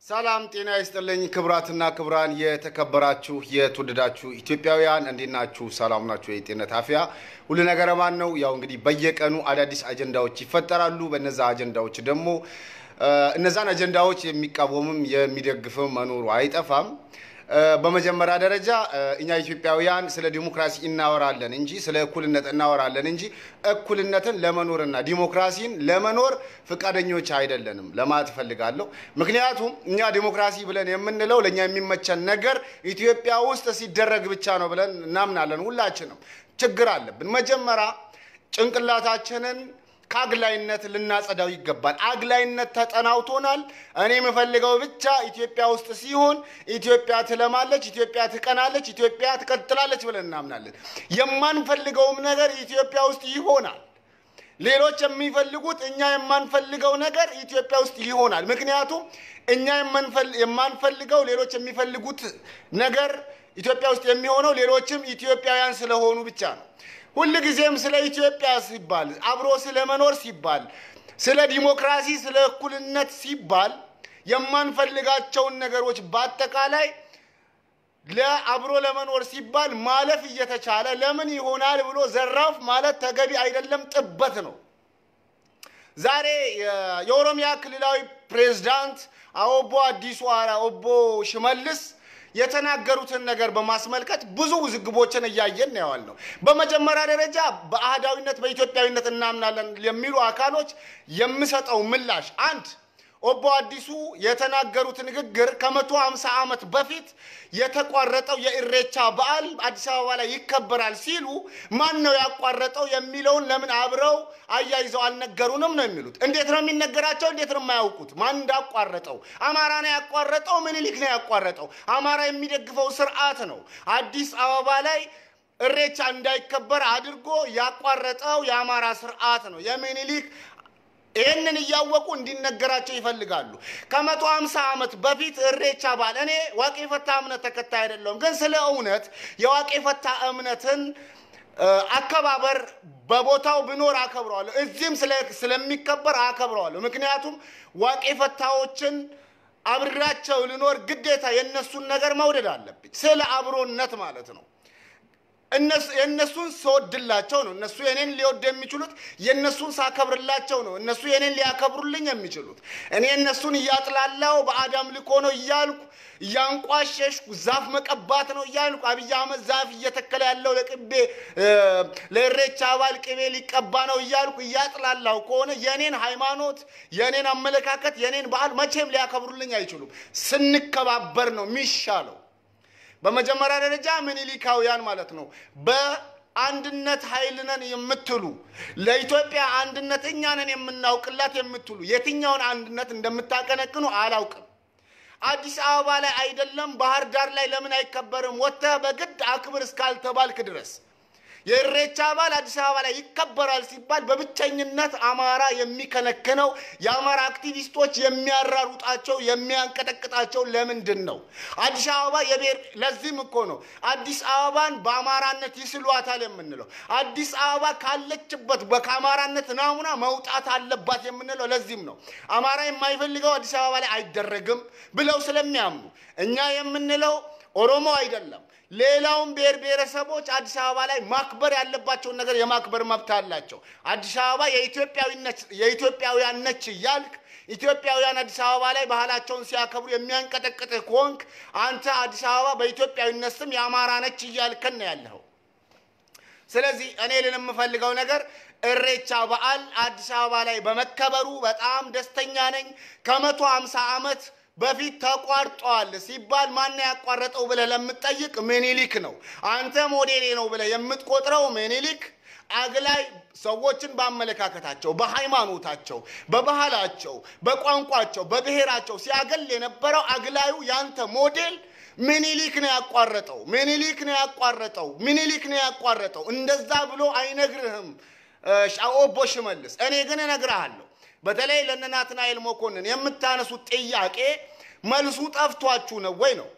ሰላም ጤና ይስጥልኝ ክብራትና ክብራን የተከበራችሁ የተወደዳችሁ ኢትዮጵያውያን እንዴናችሁ ሰላም ናችሁ የጤና ታፊያ ሁሉ ነገር ማን ነው ያው እንግዲህ በየቀኑ አዳዲስ አጀንዳዎች ይፈጠራሉ በእነዛ አጀንዳዎች ደግሞ እነዛን አጀንዳዎች የሚቃወምም የሚደግፍም መኖሩ አይጠፋም በመጀመሪያ ደረጃ እኛ ኢትዮጵያውያን ስለ ዲሞክራሲ እናወራለን እንጂ ስለ እኩልነት እናወራለን እንጂ እኩልነትን ለመኖርና ዲሞክራሲን ለመኖር ፍቃደኞች አይደለንም ለማለት ፈልጋለሁ ምክንያቱም እኛ ዲሞክራሲ ብለን የምንለው ለኛ የሚመቸን ነገር ኢትዮጵያ ውስጥ ሲደረግ ብቻ ነው ብለን እናምናለን ሁላችንም ችግር አለብን መጀመሪያ ጭንቅላታችንን ካግላይነት ልናጸዳው ይገባል አግላይነት ተጠናውቶናል እኔ የምፈልገው ብቻ ኢትዮጵያ ውስጥ ሲሆን ኢትዮጵያ ትለማለች ኢትዮጵያ ትቀናለች ኢትዮጵያ ትቀጥላለች ብለን እናምናለን የማንፈልገውም ነገር ኢትዮጵያ ውስጥ ይሆናል ሌሎች የሚፈልጉት እኛ የማንፈልገው ነገር ኢትዮጵያ ውስጥ ይሆናል ምክንያቱም እኛ የማንፈልገው ሌሎች የሚፈልጉት ነገር ኢትዮጵያ ውስጥ የሚሆነው ሌሎችም ኢትዮጵያውያን ስለሆኑ ብቻ ነው ሁሉ ጊዜም ስለ ኢትዮጵያ ሲባል አብሮ ስለ መኖር ሲባል ስለ ዲሞክራሲ ስለ እኩልነት ሲባል የማንፈልጋቸው ነገሮች በአጠቃላይ ለአብሮ ለመኖር ሲባል ማለፍ እየተቻለ ለምን ይሆናል ብሎ ዘራፍ ማለት ተገቢ አይደለም ጥበት ነው ዛሬ የኦሮሚያ ክልላዊ ፕሬዝዳንት ኦቦ አዲሱ አራ ኦቦ ሽመልስ የተናገሩትን ነገር በማስመልከት ብዙ ውዝግቦችን ያያየን ነው በመጀመሪያ ደረጃ በአህዳዊነት በኢትዮጵያዊነት እናምናለን የሚሉ አካሎች የምሰጠው ምላሽ አንድ ኦቦ አዲሱ የተናገሩት ንግግር ከ150 ዓመት በፊት የተቋረጠው የኢሬቻ በዓል አዲስ አበባ ላይ ይከበራል ሲሉ ማን ነው ያቋረጠው የሚለውን ለምን አብረው አያይዘው አልነገሩንም ነው የሚሉት እንዴት ነው የሚነገራቸው እንዴት ነው የማያውቁት ማን እንዳቋረጠው አማራ ነው ያቋረጠው ምኒልክ ነው ያቋረጠው አማራ የሚደግፈው ስርዓት ነው አዲስ አበባ ላይ ኢሬቻ እንዳይከበር አድርጎ ያቋረጠው የአማራ ስርዓት ነው የምኒልክ ይሄንን ያወቁ እንዲነገራቸው ይፈልጋሉ ከ150 ዓመት በፊት ኢሬቻ በዓል እኔ ዋቄ ፈታ እምነት ተከታይ አይደለም ግን ስለ እውነት የዋቄ ፈታ እምነትን አከባበር በቦታው ብኖር አከብረዋለሁ እዚህም ስለሚከበር አከብረዋለሁ ምክንያቱም ዋቄ ፈታዎችን አብራቸው ልኖር ግዴታ የነሱን ነገር መውደድ አለብኝ ስለ አብሮነት ማለት ነው እነሱን ሰወድላቸው ነው እነሱ የኔን ሊወድ የሚችሉት የነሱን ሳከብርላቸው ነው እነሱ የኔን ሊያከብሩልኝ የሚችሉት እኔ እነሱን ያጥላላው በአዳም ልኮ ነው ይያልኩ ያንቋሸሽኩ ዛፍ መቀባት ነው ይያልኩ አብይ አህመድ ዛፍ እየተከለ ያለው ለቅቤ ለኢሬቻ በዓል ቅቤ ሊቀባ ነው ይያልኩ ያጥላላው ከሆነ የኔን ሃይማኖት የኔን አመለካከት የኔን በዓል መቼም ሊያከብሩልኝ አይችሉም ስንከባበር ነው ሚሻለው በመጀመሪያ ደረጃ ምኒልካውያን ማለት ነው በአንድነት ኃይልነን የምትሉ ለኢትዮጵያ አንድነት እኛ ነን የምናውቅላት የምትሉ የትኛውን አንድነት እንደምታቀነቅኑ አላውቅም አዲስ አበባ ላይ አይደለም ባህር ዳር ላይ ለምን አይከበርም ወጣ በግድ አክብር እስካልተባልክ ድረስ የኢሬቻ በዓል አዲስ አበባ ላይ ይከበራል ሲባል በብቸኝነት አማራ የሚከነከነው የአማራ አክቲቪስቶች የሚያራሩጣቸው የሚያንቀጠቅጣቸው ለምንድን ነው አዲስ አበባ የብሔር ለዚህም እኮ ነው አዲስ አበባን በአማራነት ይስሏታል የምንለው አዲስ አበባ ካለችበት በካማራነት ናሙና መውጣት አለባት የምንለው ለዚህም ነው አማራ የማይፈልገው አዲስ አበባ ላይ አይደረግም ብለው ስለሚያምኑ እኛ የምንለው ኦሮሞ አይደለም ሌላውን ብሔረሰቦች አዲስ አበባ ላይ ማክበር ያለባቸው ነገር የማክበር መብት አላቸው አዲስ አበባ የኢትዮጵያውያን ነች ይያልክ ኢትዮጵያውያን አዲስ አበባ ላይ ባህላቸውን ሲያከብሩ የሚያንቀጠቅጥ ኮንክ አንተ አዲስ አበባ በኢትዮጵያዊነት ስም ያማራ ነች ይያልክ ነው ያለው ስለዚህ እኔ ለምፈልገው ነገር ኢሬቻ በዓል አዲስ አበባ ላይ በመከበሩ በጣም ደስተኛ ነኝ ከ150 ዓመት በፊት ተቋርጧል ሲባል ማን ያቋረጠው ብለ ለምትጠይቅ ምኒልክ ነው አንተ ሞዴሌ ነው ብለ የምትቆጥረው ምኒልክ አግላይ ሰዎችን ባመለካከታቸው በሃይማኖታቸው በባህላቸው በቋንቋቸው በብሔራቸው ሲያገል የነበረው አግላዩ ያንተ ሞዴል ምኒልክ ነው ያቋረጠው እንደዛ ብሎ አይነግርህም ኦቦ ሽመልስ እኔ ግን እነግርሃለሁ በተለይ ለነናትናኤል መኮንን የምታነሱት ጥያቄ መልሱ ጠፍቷችሁ ነው ወይ ነው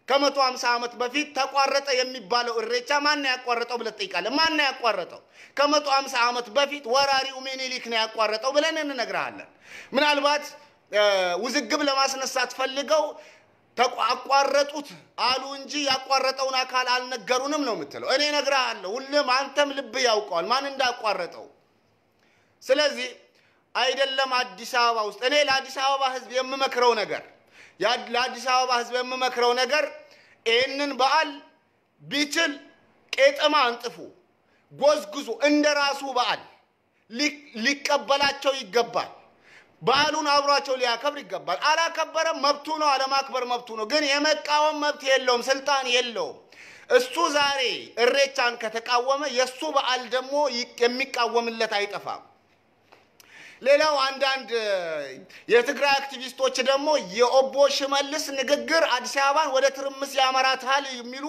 ከ150 ዓመት በፊት ተቋረጠ የሚባለው ኢሬቻ ማን ያቋረጠው ብለ ጠይቃለ ማን ያቋረጠው ከ150 ዓመት በፊት ወራሪው ምኒልክ ነው ያቋረጠው ብለን እንነግራለን ምናልባት ውዝግብ ለማስነሳት ፈልገው አቋረጡት አሉ እንጂ ያቋረጠውን አካል አልነገሩንም ነው የምትለው እኔ ነግራለሁ ሁሉም አንተም ልብ ያውቀዋል ማን እንዳቋረጠው ስለዚህ አይደለም አዲስ አበባ ውስጥ እኔ ለአዲስ አበባ ህዝብ የምመክረው ነገር ለአዲስ አበባ ህዝብ የምመክረው ነገር ይሄንን በዓል ቢችል ቄጠማ አንጥፉ ጎዝጉዙ እንደራሱ በዓል ሊቀበላቸው ይገባል በዓሉን አብሯቸው ሊያከብር ይገባል አላከበረም መብቱ ነው አለማክበር መብቱ ነው ግን የመቃወም መብት የለውም ስልጣን የለውም እሱ ዛሬ እሬቻን ከተቃወመ የሱ በዓል ደግሞ የሚቃወምለት አይጠፋም ሌላው አንዳንድ የትግራይ አክቲቪስቶች ደግሞ የኦቦ ሽመልስ ንግግር አዲስ አበባን ወደ ትርምስ ያመራታል የሚሉ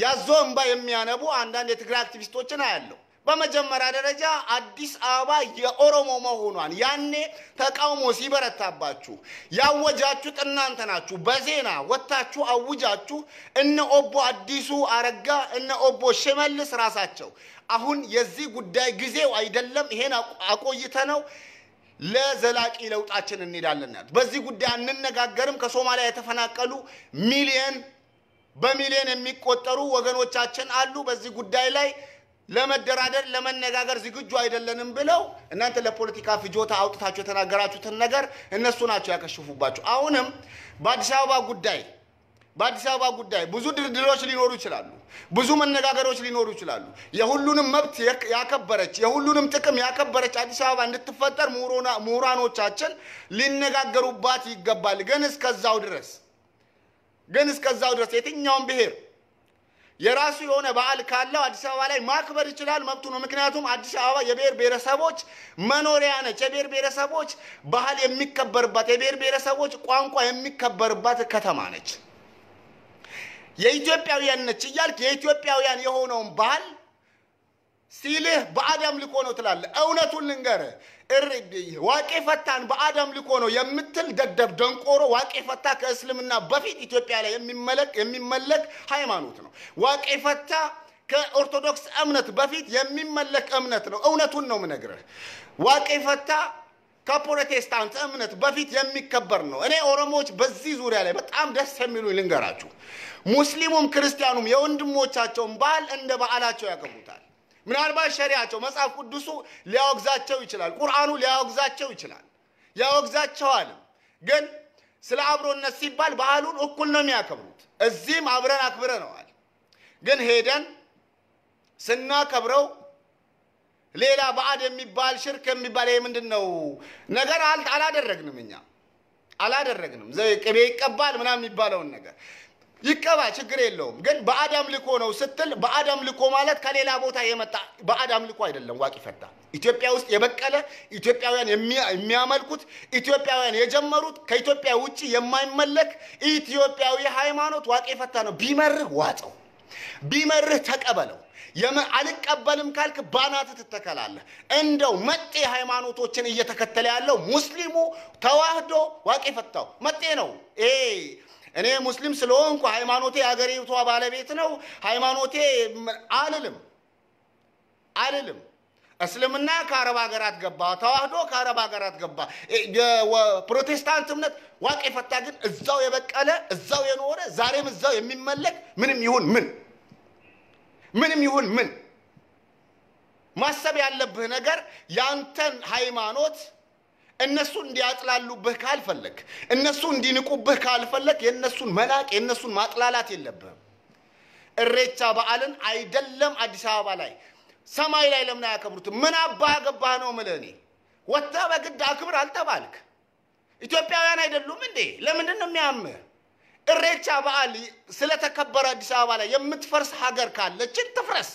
ያዞምባ የሚያነቡ አንዳንድ የትግራይ አክቲቪስቶችን አያለው በመጀመሪያ ደረጃ አዲስ አበባ የኦሮሞ መሆኗን ያኔ ተቃውሞ ሲበረታባችሁ ያወጃችሁ እናንተ ናችሁ በዜና ወጣችሁ አውጃችሁ እነ ኦቦ አዲሱ አረጋ እነ ኦቦ ሽመልስ ራሳቸው አሁን የዚህ ጉዳይ ጊዜው አይደለም ይሄን አቆይተነው ለዘላቂ ለውጣችን እንሄዳለን በዚህ ጉዳይ አንነጋገርም ከሶማሊያ የተፈናቀሉ በሚሊዮን የሚቆጠሩ ወገኖቻችን አሉ በዚህ ጉዳይ ላይ ለመደራደር ለመነጋገር ዝግጁ አይደለንም ብለው እናንተ ለፖለቲካ ፍጆታ አውጥታችሁ ተናገራችሁትን ነገር እነሱ ናቸው ያከሽፉባችሁ አሁንም በአዲስ አበባ ጉዳይ ብዙ ድርድሮች ሊኖሩ ይችላሉ ብዙ መነጋገሮች ሊኖሩ ይችላሉ የሁሉንም መብት ያከበረች የሁሉንም ጥቅም ያከበረች አዲስ አበባ እንድትፈጠር ምሁራኖቻችን ሊነጋገሩባት ይገባል ግን እስከዛው ድረስ የትኛውም ብሔር የራሱ የሆነ በዓል ካለው አዲስ አበባ ላይ ማክበር ይችላል መብቱ ነው ምክንያቱም አዲስ አበባ የብሔር ብሔረሰቦች መኖሪያ ነች የብሔር ብሔረሰቦች ባህል የሚከበርባት የብሔር ብሔረሰቦች ቋንቋ የሚከበርባት ከተማ ነች የኢትዮጵያውያን ነች ይያልክ የኢትዮጵያውያን የሆነውን ባህል ሲልህ በአዳም ልኮ ነው ትላለ እውነቱን ልንገር ዋቄ ፈታን በአዳም ልኮ ነው የምትል ደደብ ደንቆሮ ዋቄ ፈታ ከእስልምና በፊት ኢትዮጵያ ላይ የሚመለክ ሃይማኖት ነው ዋቄ ፈታ ከኦርቶዶክስ እምነት በፊት የሚመለክ እምነት ነው እውነቱን ነው ምነግርህ ዋቄ ፈታ ከፕሮቴስታንት እምነት በፊት የሚከበር ነው እኔ ኦሮሞዎች በዚህ ዙሪያ ላይ በጣም ደስ የሚሉኝ ልንገራችሁ ሙስሊሙም ክርስቲያኑም የወንድሞቻቸውን በዓል እንደ በዓላቸው ያከብሩታል ምናልባት ሸሪዓቸው መጽሐፍ ቅዱሱ ሊያወግዛቸው ይችላል ቁርአኑ ሊያወግዛቸው ይችላል ያወግዛቸዋል ግን ስለ አብሮነት ሲባል በዓሉን እኩል ነው የሚያከብሩት እዚህም አብረን አክብረናል ግን ሄደን ስናከብረው ሌላ ባዕድ የሚባል ሽርክ የሚባል ይሄ ምንድነው ነገር አላደረግንም እኛ አላደረግንም ቅቤ ይቀባል ምናምን የሚባለው ነገር ይቀባ ችግር የለውም ግን በአዳም ልኮ ነው ስትል በአዳም ልኮ ማለት ከሌላ ቦታ የመጣ በአዳም ልኮ አይደለም ዋቂ ፈታ ኢትዮጵያ ውስጥ የበቀለ ኢትዮጵያውያን የሚያመልኩት ኢትዮጵያውያን የጀመሩት ከኢትዮጵያ ውጪ የማይመለክ ኢትዮጵያዊ ሃይማኖት ዋቂ ፈታ ነው ቢመርህ ዋጠው ቢመርህ ተቀበለው አልቀበልም ካልክ ባናት ትተከላለህ እንደው መጤ ሃይማኖቶችን እየተከተለ ያለው ሙስሊሙ ተዋህዶ ዋቂ ፈታው መጤ ነው እኔ ሙስሊም ስለሆንኩ ሃይማኖቴ አገሬቷ ባለቤት ነው ሃይማኖቴ አልልም እስልምና ከአረብ ሀገራት ገባ ተዋህዶ ከአረብ ሀገራት ገባ የፕሮቴስታንት እምነት ዋቂ ፈታ ግን እዛው የበቀለ እዛው የኖረ ዛሬም እዛው የሚመለክ ምንም ይሁን ምን ማሰብ ያለብህ ነገር ያንተን ሃይማኖት እነሱ እንዲያጥላሉብህ ካልፈለክ እነሱ እንዲንቁብህ ካልፈለክ የነሱን መላቅ የነሱን ማጥላላት የለብህም እሬቻ በዓልን አይደለም አዲስ አበባ ላይ ሰማይ ላይ ለምን ያከብሩት ምን አባገባህ ነው ምለኔ ወጣ በግድ አክብር አልተባልክ ኢትዮጵያውያን አይደሉም እንዴ ለምንድን ነው የሚያምህ እሬቻ በዓል ስለተከበረ አዲስ አበባ ላይ የምትፈርስ ሀገር ካለች ትፍረስ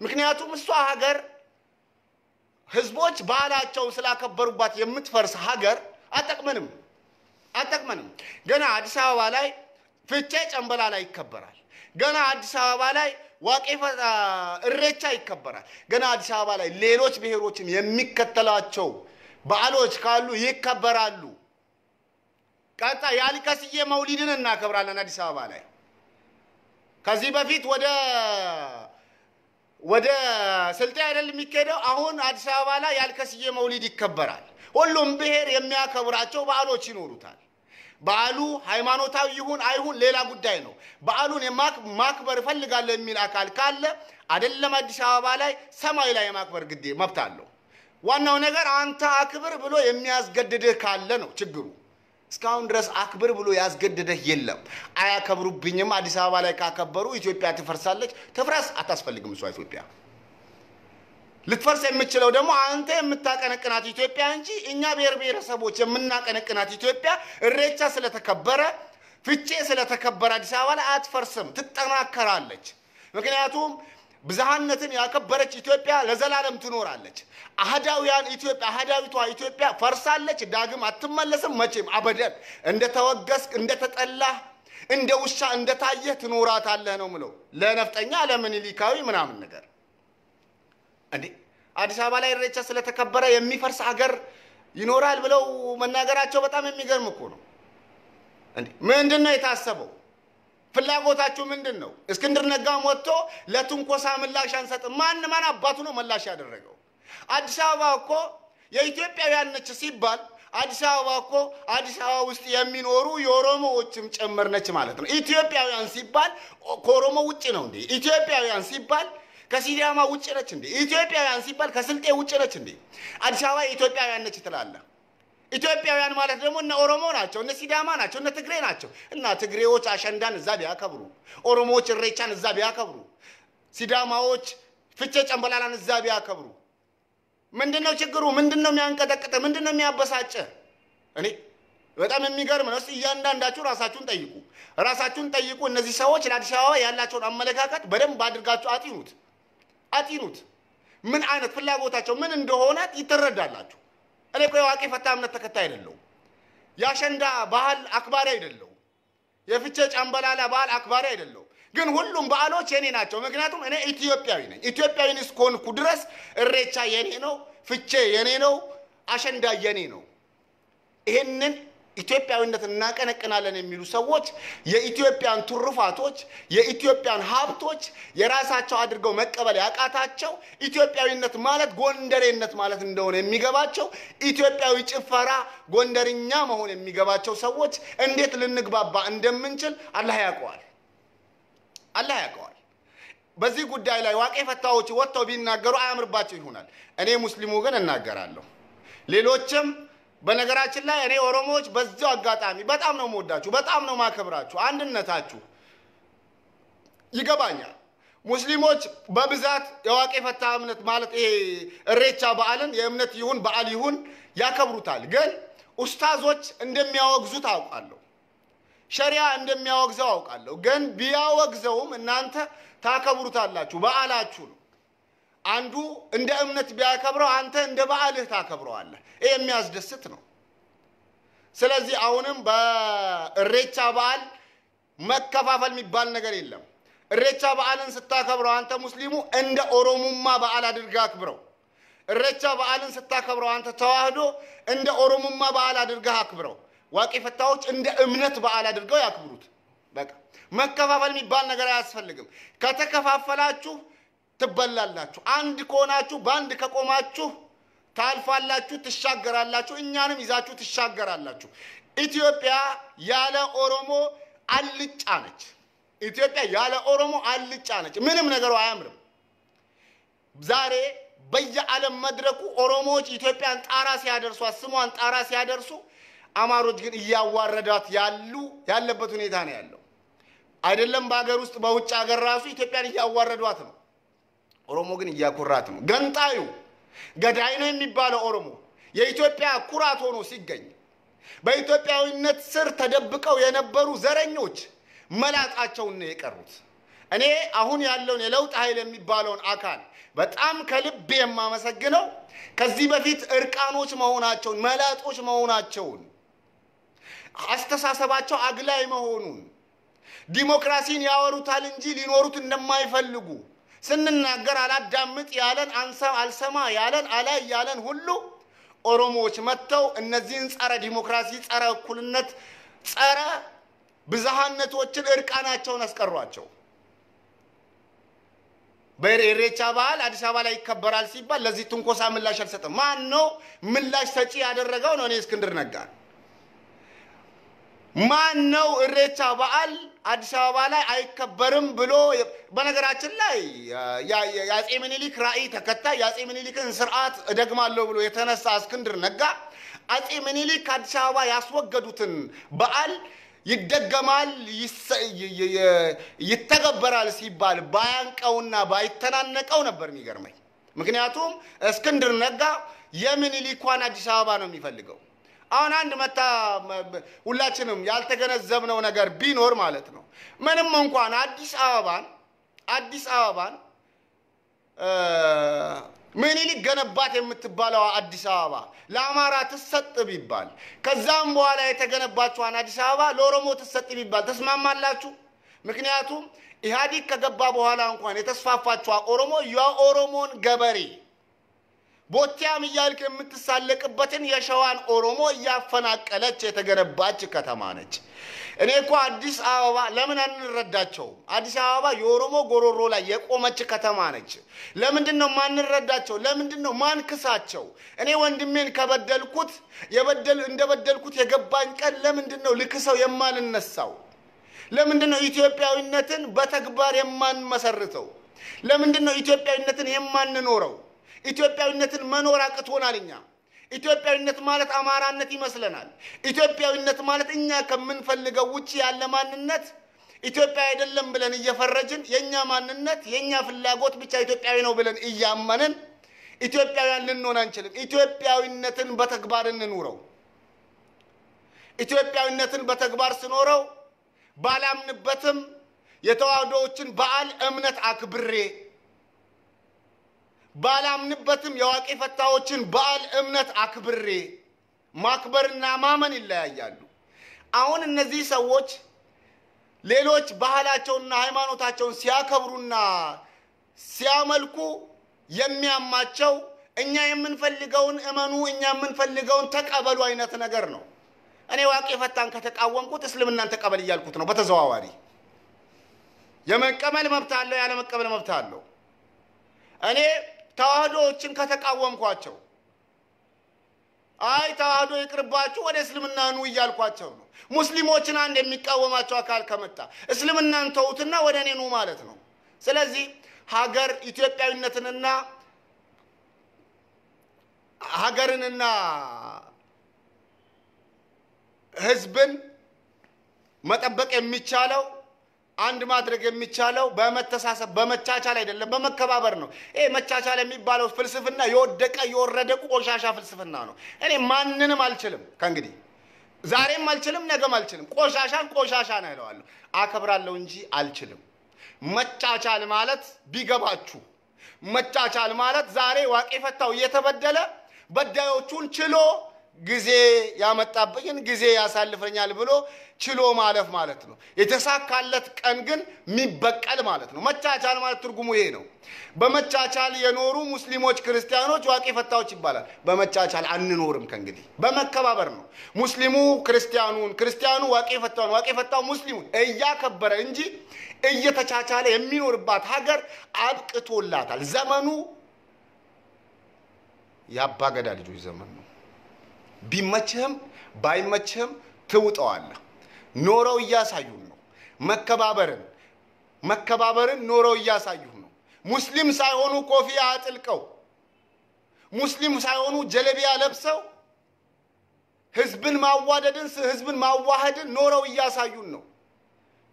ምክንያቱም እሷ ሀገር ህዝቦች ባህላቸው ስላከበሩባት የምትፈርስ ሀገር አጠቅመንም ገና አዲስ አበባ ላይ ፍቼ ጨምበላ ላይ ይከበራል ገና አዲስ አበባ ላይ ዋቄፈታ እሬቻ ይከበራል ገና አዲስ አበባ ላይ ሌሎች ብሔሮችን የሚከተላቸው በዓሎች ካሉ ይከበራሉ ቀጣ ያልከስዬ መውሊድን እናከብራለን አዲስ አበባ ላይ ከዚህ በፊት ወደ ስልጤ አይደል የሚከደው አሁን አዲስ አበባ ላይ ያልከስዬ መውሊድ ይከበራል ሁሉም ብሔር የሚያከብራቸው በዓሎች ይኖሩታል በዓሉ ሃይማኖታዊ ይሁን አይሁን ሌላ ጉዳይ ነው በዓሉን ማክበር ፈልጋለሁ የሚል አካል ካለ አይደለም አዲስ አበባ ላይ ሰማይ ላይ ማክበር ግዴ መብት አለው ዋናው ነገር አንተ አክብር ብሎ የሚያስገድድህ ካለ ነው ችግሩ እስካሁን ድረስ አክብር ብሎ ያስገድድህ የለም አያከብሩብኝም አዲስ አበባ ላይ ካከበሩ ኢትዮጵያ ትፈርሳለች ትፍረስ አታስፈልግም እሷ ኢትዮጵያ ልትፈርስ የምትችለው ደግሞ አንተ የምታቀነቅናት ኢትዮጵያ እንጂ እኛ ብሔረሰቦች የምናቀነቅናት ኢትዮጵያ እሬቻ ስለተከበረ ፍቼ ስለተከበረ አዲስ አበባ ላይ አትፈርስም ትጠናከራለች ምክንያቱም ብዝሃነትን ያከበረች ኢትዮጵያ ለዘላለም ትኖራለች አህዳውያን ኢትዮጵያ አህዳዊቷ ኢትዮጵያ ፈርሳለች ዳግም አትመለስም መቼም አበደን እንደተወገስክ እንደተጠላህ እንደ ውሻ እንደታየ ትኖራታለህ ነው ምለው ለነፍጠኛ ለምኒልካዊ ምናምን ነገር እንዴ አዲስ አበባ ላይ እሬቻ ስለተከበረ የሚፈርስ ሀገር ይኖራል ብለው መናገራቸው በጣም የሚገርም እኮ ነው እንዴ ምንድነው የታሰበው ፍላጎታችሁ ምንድነው እስክንድር ነጋም ወጥቶ ለትንኮሳ ምላሽ አንሰጥ ማን አባቱ ነው ምላሽ ያደረገው አዲስ አበባ እኮ የኢትዮጵያውያን ነች ሲባል አዲስ አበባ እኮ አዲስ አበባ ውስጥ የሚኖሩ የኦሮሞዎችም ጭምር ነች ማለት ነው ኢትዮጵያውያን ሲባል ከኦሮሞ ውጪ ነው እንዴ ኢትዮጵያውያን ሲባል ከሲዳማ ውጪ ነች እንዴ ኢትዮጵያውያን ሲባል ከስልጤ ውጪ ነች እንዴ አዲስ አበባ ኢትዮጵያውያን ነች ትላለህ ኢትዮጵያውያን ማለት ደግሞ እነ ኦሮሞ ናቸው እነ ሲዳማ ናቸው እነ ትግሬ ናቸው እና ትግሬዎች አሸንዳን እዛ ቢያከብሩ ኦሮሞዎች እሬቻን እዛ ቢያከብሩ ሲዳማዎች ፍቼ ጨምበላላን እዛ ቢያከብሩ ምንድነው ችግሩ ምንድነው የሚያንቀጠቅጥ ምንድነው የሚያበሳጭ እኔ በጣም የሚገርም ነው እያንዳንዳችሁ ራሳችሁን ጠይቁ እነዚህ ሰዎች ለአዲስ አበባ ያላቸውን አመለካከት በደንብ አድርጋችሁ አጢኑት ምን አይነት ፍላጎታቸው ምን እንደሆነ ይተረዳላችሁ እኔ እኮ የዋቂ ፈታ እምነት ተከታይ አይደለሁም ያሸንዳ ባህል አክባሪ አይደለሁም የፍቼ ጨምበላላ ባህል አክባሪ አይደለሁም ግን ሁሉም በዓሎች የኔ ናቸው ምክንያቱም እኔ ኢትዮጵያዊ ነኝ ኢትዮጵያዊን እስኮንኩ ድረስ እሬቻ የኔ ነው ፍቼ የኔ ነው አሸንዳ የኔ ነው ይሄንን ኢትዮጵያዊነትን እናቀነቅናለን የሚሉ ሰዎች የኢትዮጵያን ትሩፋቶች የኢትዮጵያን ሀብቶች የራሳቸው አድርገው መቀበል ያቃታቸው ኢትዮጵያዊነት ማለት ጎንደሬነት ማለት እንደሆነ የሚገባቸው ኢትዮጵያዊ ጭፈራ ጎንደርኛ መሆን የሚገባቸው ሰዎች እንዴት ልንግባባ እንደምንችል አላህ ያውቀዋል በዚህ ጉዳይ ላይ ዋቄ ፈታዎች ወጥተው ቢናገሩ አያምርባቸው ይሆናል እኔ ሙስሊሙ ግን እናገራለሁ ሌሎችም በነገራችን ላይ እኔ ኦሮሞዎች በዛው አጋጣሚ በጣም ነው የምወዳችሁ በጣም ነው ማከብራችሁ አንድነታችሁ ይገባኛል ሙስሊሞች በብዛት የዋቄ ፈታ እምነት ማለት ይሄ እሬቻ በዓልን የእምነት ይሁን በዓል ይሁን ያከብሩታል ግን ኡስታዞች እንደሚያወግዙት አውቃለሁ ሸሪዓ እንደሚያወግዘው አውቃለሁ ግን ቢያወግዘውም እናንተ ታከብሩታላችሁ በዓላችሁ ነው አንዱ እንደ እምነት ቢያከብረው አንተ እንደ በዓልህ ታከብረዋለህ ይሄ የሚያስደስት ነው ስለዚህ አሁንም በእሬቻ በዓል መከፋፈል የሚባል ነገር የለም እሬቻ በዓልን ስታከብረው አንተ ሙስሊሙ እንደ ኦሮሞማ በዓል አድርገህ አክብረው እሬቻ በዓልን ስታከብረው አንተ ተዋህዶ እንደ ኦሮሞማ በዓል አድርገህ አክብረው ዋቄ ፈታዎች እንደ እምነት በዓል አድርገው ያክብሩት በቃ መከፋፈል የሚባል ነገር አያስፈልግም ከተከፋፈላችሁ ትበላላችሁ አንድ ከሆናችሁ ባንድ ከቆማችሁ ታልፋላችሁ ትሻገራላችሁ እኛንም ይዛችሁ ትሻገራላችሁ ኢትዮጵያ ያለ ኦሮሞ አልጫ ነች ኢትዮጵያ ያለ ኦሮሞ አልጫ ነች ምንም ነገር አያምርም ዛሬ በየዓለም መድረኩ ኦሮሞዎች ኢትዮጵያን ጣራ ሲያደርሱ ስሟን ጣራ ሲያደርሱ አማሮች ግን ያዋረዳት ያለበት ሁኔታ ነው ያለው አይደለም በአገር ውስጥ በውጭ ሀገር ራሱ ኢትዮጵያን ያዋረዷት ነው ኦሮሞ ግን ያኩራት ነው ገንጣዩ ገዳይ ነው የሚባለው ኦሮሞ የኢትዮጵያ ኩራት ሆኖ ሲገኝ በኢትዮጵያዊነት ስር ተደብቀው የነበሩ ዘረኞች መላጣቸውን ነው የቀሩት እኔ አሁን ያለውን የለውጥ ኃይል የሚባለውን አካል በጣም ከልብ የማመሰግነው ከዚህ በፊት እርቃኖች መሆናቸውን መላጦች መሆናቸውን አስተሳሰባቸው አግላይ መሆኑን ዲሞክራሲን ያወሩታል እንጂ ሊኖሩት እንደማይፈልጉ ስንናገር አላዳምጥ ያለን አልሰማ ያለን አላይ ያለን ሁሉ ኦሮሞዎች መተው እነዚህን ጸረ ዲሞክራሲ ጸረ እኩልነት ጸረ ብዝሃነቶችን እርቃናቸውን አስቀሯቸው በኢሬቻ በዓል አዲስ አበባ ላይ ይከበራል ሲባል ለዚህ ትንኮሳ ምላሽ አልሰጠም ማን ነው ምላሽ ሰጪ ያደረገው ነው እኔ እስክንድር ነጋ ማን ነው ኢሬቻ በዓል አዲስ አበባ ላይ አይከበርም ብሎ በነገራችን ላይ ያጼ ምኒልክ ራእይ ተከታይ ያጼ ምኒልክን ስርዓት እደግማለሁ ብሎ የተነሳ እስክንድር ነጋ አጼ ምኒልክ አዲስ አበባ ያስወገዱትን በዓል ይደገማል ይተገበራል ሲባል ባያንቀውና ባይተናነቀው ነበር የሚገርመኝ ምክንያቱም እስክንድር ነጋ የምኒልኳን አዲስ አበባ ነው የሚፈልገው አሁን አንድ መታ ሁላችንም ያልተገነዘብነው ነገር ቢኖር ማለት ነው ምንም እንኳን አዲስ አበባን ምኒልክ ገነባት የምትባለው አዲስ አበባ ለአማራ ተሰጥ ቢባል ከዛም በኋላ የተገነባችው አዲስ አበባ ለኦሮሞ ተሰጥ ቢባል ተስማማላችሁ ምክንያቱም ኢህአዲግ ከገባ በኋላ እንኳን የተስፋፋችው ኦሮሞ የኦሮሞን ገበሬ ቦቲያም ይያልክ የምትሳለቅበትን የሸዋን ኦሮሞ ያፈናቀለች የተገነባች ከተማ ነች እኔ እኮ አዲስ አበባ ለምን አንረዳቸው አዲስ አበባ የኦሮሞ ጎሮሮ ላይ የቆመች ከተማ ነች ለምንድነው ማንረዳቸው ለምንድነው ማንክሳቸው እኔ ወንድሜን ከበደልኩት እንደበደልኩት የገባኝ ቀን ለምንድነው ልክሰው የማንነሳው ለምንድነው ኢትዮጵያዊነትን በተግባር የማንመሰርተው ለምንድነው ኢትዮጵያዊነትን የማንኖረው ኢትዮጵያዊነትን መኖር አቅቶናልኛ ኢትዮጵያዊነት ማለት አማራነት ይመስለናል ኢትዮጵያዊነት ማለት እኛ ከመንፈልገው ውጪ ያለ ማንነት ኢትዮጵያ አይደለም ብለን እየፈረጅን የኛ ማንነት የኛ ፍላጎት ብቻ ኢትዮጵያዊ ነው ብለን እያመንን ኢትዮጵያውያን ልንሆን አንችልም ኢትዮጵያዊነትን በተግባር እንኑረው ኢትዮጵያዊነትን በተግባር ስኖረው ባላምንበትም የተዋህዶዎችን በዓል እምነት አክብሬ ባላምንበትም የዋቂ ፈታዎችን በዓል እምነት አክብሬ ማክበርና ማመን ይለያያሉ አሁን እነዚህ ሰዎች ሌሎች ባህላቸውና ሃይማኖታቸውን ሲያከብሩና ሲያመልኩ የሚያማቸው እኛ የምንፈልገውን እመኑ እኛ የምንፈልገውን ተቀበሉ አይነት ነገር ነው እኔ ዋቂ ፈታን ከተቃወምኩት እስልምናን ተቀበል ይያልኩት ነው በተዘዋዋሪ የመቀበል መብት አለው ያለ መቀበል መብት አለው እኔ ተዋህዶዎችን ከተቃወምኳቸው አይ ተዋህዶ ይቅርባችሁ ወደ እስልምና ኑ ይያልኳቸው ነው ሙስሊሞችን አንድ የሚቃወማቸው አካል ከመጣ እስልምናን ተውትና ወደ እኔ ኑ ማለት ነው ስለዚህ ሀገር ኢትዮጵያዊነትንና ሀገርንና ህዝብን መጠበቅ የሚቻለው አንድ ማድረግ የሚቻለው በመተሳሰብ በመቻቻል አይደለም በመከባበር ነው መቻቻል የሚባለው ፍልስፍና የወደቀ የወረደ ቆሻሻ ፍልስፍና ነው እኔ ማንንም አልችልም ከእንግዲህ ዛሬም አልችልም ነገም አልችልም ቆሻሻ ነው ያለው አከብራለሁ እንጂ አልችልም መቻቻል ማለት ቢገባችሁ መቻቻል ማለት ዛሬ ዋቂ ፈታው እየተበደለ በዳዮቹን ችሎ ጊዜ ያመጣብኝን ጊዜ ያሳልፈኛል ብሎ ችሎ ማለፍ ማለት ነው የተሳካለት ቀን ግን ሚበቀል ማለት ነው መቻቻል ማለት ትርጉሙ ይሄ ነው በመቻቻል የኖሩ ሙስሊሞች ክርስቲያኖች ዋቂ ፈታዎች ይባላል በመቻቻል አንኖርም ከእንግዲህ በመከባበር ነው ሙስሊሙ ክርስቲያኑ ዋቂ ፈታው ሙስሊሙ እያከበረ እንጂ እየተቻቻለ የሚኖርባት ሀገር አብቅቶላታል ዘመኑ ያባገዳ ልጆች ዘመን ነው ቢመችህም ባይመችህም ትውጣዋለህ ኖረው ያሳዩን ነው መከባበርን ኖረው ያሳዩን ነው ሙስሊም ሳይሆኑ ኮፊያ አጥልቀው ሙስሊም ሳይሆኑ ጀለቢያ ለብሰው ህዝብን ማዋሃድን ኖረው ያሳዩን ነው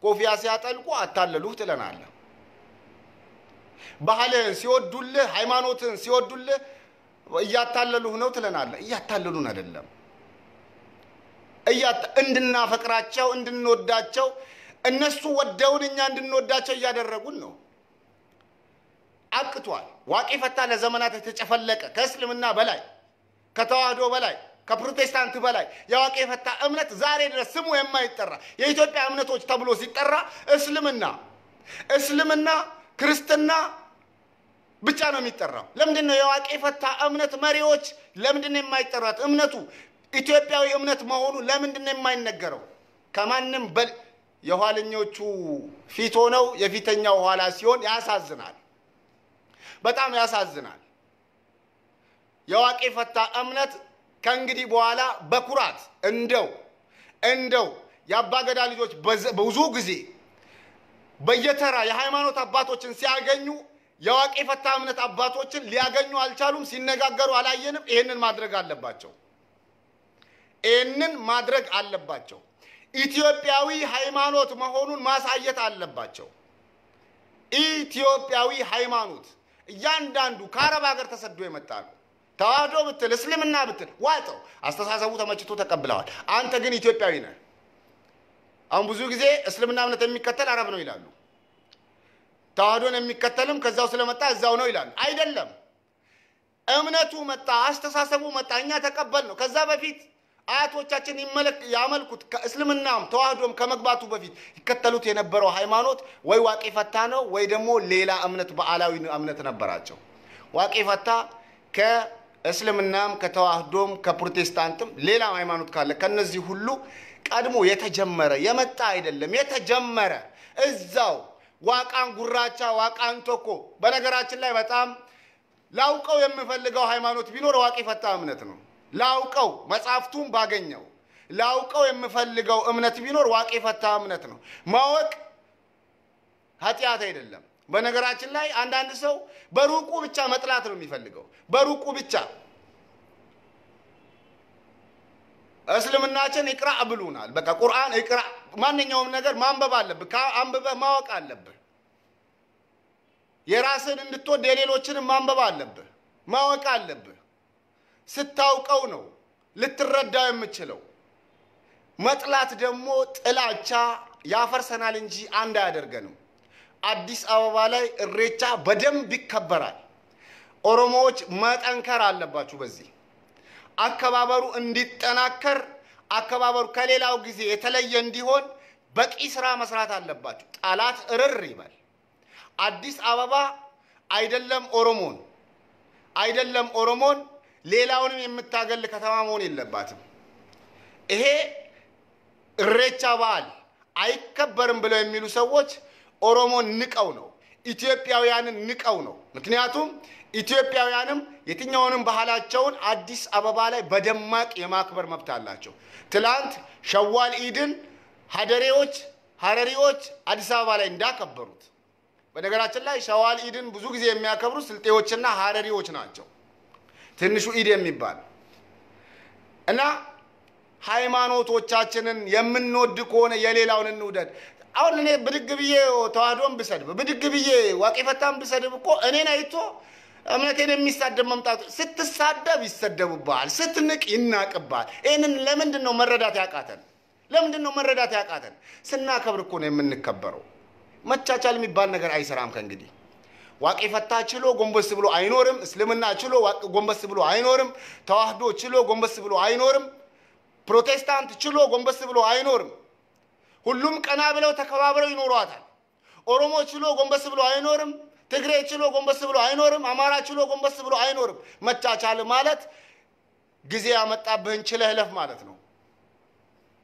ኮፊያ ሲያጠልቁ አታለሉህ ትለናለህ ባህልን ሲወዱልህ ሃይማኖትን ሲወዱልህ እያታለሉህ ነው ትለናለህ እያታለሉን አይደለም እንድናፈቅራቸው እንድንወዳቸው እነሱ ወደውን እኛ እንድንወዳቸው ያደረጉን ነው አቅቷል ዋቂ ፈታ ለዘመናት የተጨፈለቀ ከእስልምና በላይ ከተዋህዶ በላይ ከፕሮቴስታንት በላይ የዋቂ ፈታ እምነት ዛሬ ድረስ ስሙ የማይጠራ የኢትዮጵያ እምነቶች ተብሎ ሲጠራ እስልምና ክርስትና ብቻ ነው የሚጠራው ለምንድነው የዋቂ ፈታ እምነት መሪዎች ለምንድነው የማይጠራት እምነቱ ኢትዮጵያዊ እምነት መሆኑ ለምንድነው የማይነገረው ከማንንም የኋለኞቹ ፊት ሆነው የፊተኛው ኋላ ሲሆን ያሳዝናል በጣም ያሳዝናል የዋቄ ፈታ እምነት ከእንግዲህ በኋላ በኩራት እንደው ያባገዳ ልጆች ብዙ ጊዜ በየተራ የሃይማኖት አባቶችን ሲያገኙ የዋቄ ፈታ እምነት አባቶችን ሊያገኙ አልቻሉም ሲነጋገሩ አላየንም ይሄንን ማድረግ አለባቸው ኢትዮጵያዊ ሃይማኖት መሆኑን ማሳየት አለባቸው ኢትዮጵያዊ ሃይማኖት እያንዳንዱ ከአረብ ሀገር ተሰዶ ይመጣሉ ተዋህዶ ብትል እስልምና ብትል ዋጠው አስተሳሰቡ ተመችቶ ተቀብለዋል አንተ ግን ኢትዮጵያዊ ነህ አሁን ብዙ ጊዜ እስልምና እምነት የሚከተል አረብ ነው ይላሉ ተዋህዶን የሚከተልም ከዛው ስለመጣ እዛው ነው ይላሉ አይደለም እምነቱ መጣ አስተሳሰቡ መጣ እኛ ተቀበል ነው ከዛ በፊት አያቶቻችን ያመልኩት ከእስልምናም ተዋህዶም ከመግባቱ በፊት ይከተሉት የነበረው ሃይማኖት ወይ ዋቄ ፈታ ነው ወይ ደግሞ ሌላ እምነት በአላዊ እምነት ነበራቸው ዋቄ ፈታ ከእስልምናም ከተዋህዶም ከፕሮቴስታንትም ሌላ ሃይማኖት ካለ ከነዚህ ሁሉ ቀድሞ የተጀመረ የመጣ አይደለም የተጀመረ እዛው ዋቃን ጉራቻ ዋቃን ቶኮ በነገራችን ላይ በጣም ላውቀው የምፈልገው ሃይማኖት ቢኖር ዋቄ ፈታ እምነት ነው ላውቀው መጻፍቱን ባገኘው ላውቀው የምፈልገው እምነት ቢኖር ዋቄ ፈታ እምነት ነው ማወቅ ኃጢያት አይደለም በነገራችን ላይ አንዳንድ ሰው በሩቁ ብቻ መጥላት ነው የሚፈልገው በሩቁ ብቻ እስልምናችን ይቅራ ብሉናል በቃ ቁርአን ይቅራ ማንኛውም ነገር ማንበብ አለብህ አንብበ ማወቅ አለብህ የራስን እንድትወድ የሌሎችን ማንበብ አለብህ ማወቅ አለብህ ስታውቀው ነው ልትረዳው የምትችለው መጥላት ደግሞ ጥላቻ ያፈርሰናል እንጂ አንድ አያደርገንም አዲስ አበባ ላይ እሬቻ በደንብ ይከበራል ኦሮሞዎች መጠንከር አለባችሁ በዚህ አከባበሩ እንዲጠናከር አከባበሩ ከሌላው ጊዜ የተለየ እንዲሆን በቂ ስራ መስራት አለባችሁ ጣላት እርር ይባል አዲስ አበባ አይደለም ኦሮሞን ሌላውንም የምታገል ከተማ መሆን የለባትም ይሄ እሬቻ በዓል አይከበርም ብለው የሚሉ ሰዎች ኦሮሞን ንቀው ነው ኢትዮጵያውያንን ንቀው ነው ምክንያቱም ኢትዮጵያውያንም የትኛውንም ባህላቸውን አዲስ አበባ ላይ በደማቅ የማክበር መብት አላቸው ትላንት ሸዋል ኢድን ሐረሪዎች አዲስ አበባ ላይ እንዳከበሩት በነገራችን ላይ ሸዋል ኢድን ብዙ ጊዜ የሚያከብሩ ስልጤዎችና ሐረሪዎች ናቸው ትንሹ ኢድ የሚባል እና ሃይማኖቶቻችንን የምንወድ ከሆነ የሌላውን እንውደድ አሁን እኔ ብድግ ብዬ ተዋህዶን ብሰድብ ብድግ ብዬ ዋቄ ፈታን ብሰድብ እኮ እኔን አይቶ እምነቴን የሚሳደብ መምጣቱ ስትሳደብ ይሰደብባል ስትንቅ ይናቅባል ይሄንን ለምንድን ነው መረዳት ያቃተን ስናከብር እኮ ነው የምንከበረው መቻቻል የሚባል ነገር አይሰራም ከእንግዲህ ዋቄ ፈታ ችሎ ጎንበስ ብሎ አይኖርም እስልምና ችሎ ጎንበስ ብሎ አይኖርም ተዋህዶ ችሎ ጎንበስ ብሎ አይኖርም ፕሮቴስታንት ችሎ ጎንበስ ብሎ አይኖርም ሁሉም ቀና ብለው ተከባብረው ይኖሯታል ኦሮሞ ችሎ ጎንበስ ብሎ አይኖርም ትግሬ ችሎ ጎንበስ ብሎ አይኖርም አማራ ችሎ ጎንበስ ብሎ አይኖርም መቻቻል ማለት ጊዜ ያመጣብህን ችለህለፍ ማለት ነው